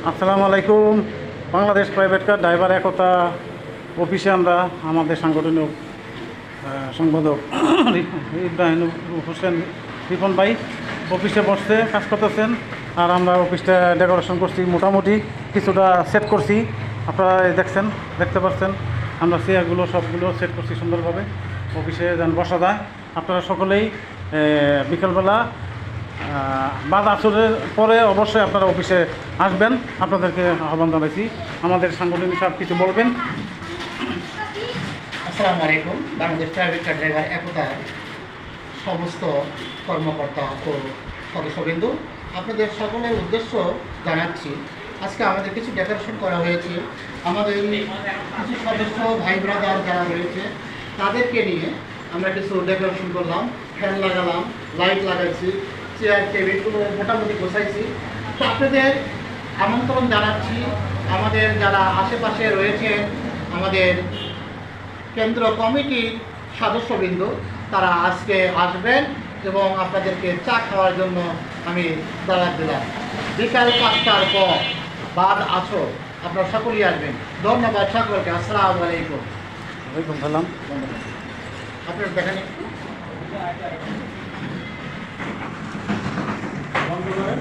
আসসালামু আলাইকুম। Bangladesh private car driver একতা অফিসে আমরা আমাদের সাংগঠনিক সম্পাদক ইব্রাহিম হোসেন রিপন ভাই অফিসে বসতে কাজ করতেছেন। আর আমরা অফিসটা ডেকোরেশন করছি, মোটামুটি কিছুটা সেট করছি। আপনারা দেখতে পাচ্ছেন আমরা চেয়ারগুলো সবগুলো সেট করছি সুন্দরভাবে, অফিসে যেন বসা যায়। আপনারা সকলেই বিকেলবেলা বাদ আসরের পরে অবশ্যই আপনারা অফিসে আসবেন, আপনাদেরকে আহ্বান জানাইছি। আমাদের সাংগঠনিক সব কিছু বলবেন। আসসালামু আলাইকুম। বাংলাদেশ প্রাইভেট কার ড্রাইভার একতার সমস্ত কর্মকর্তা ও সদস্যবৃন্দ, আপনাদের সকলের উদ্দেশ্য জানাচ্ছি। আজকে আমাদের কিছু ডেকোরেশন করা হয়েছে। আমাদের কিছু সদস্য ভাই ব্রাদার যারা রয়েছে তাদেরকে নিয়ে আমরা কিছু ডেকোরেশন করলাম, ফ্যান লাগালাম, লাইট লাগাইছি, চেয়ার টেবিলগুলো মোটামুটি গোছাইছি। তো আপনাদের আমন্ত্রণ জানাচ্ছি। আমাদের যারা আশেপাশে রয়েছেন, আমাদের কেন্দ্র কমিটির সদস্যবৃন্দ, তারা আজকে আসবেন এবং আপনাদেরকে চা খাওয়ার জন্য আমি দাওয়াত দিলাম। বিকাল 5টার পর বাদ আসর আপনারা সকলেই আসবেন। ধন্যবাদ সকলকে। আসসালামু আলাইকুম। ওয়ালাইকুম সালাম। আপনার দেখেন বন্ধ করেন।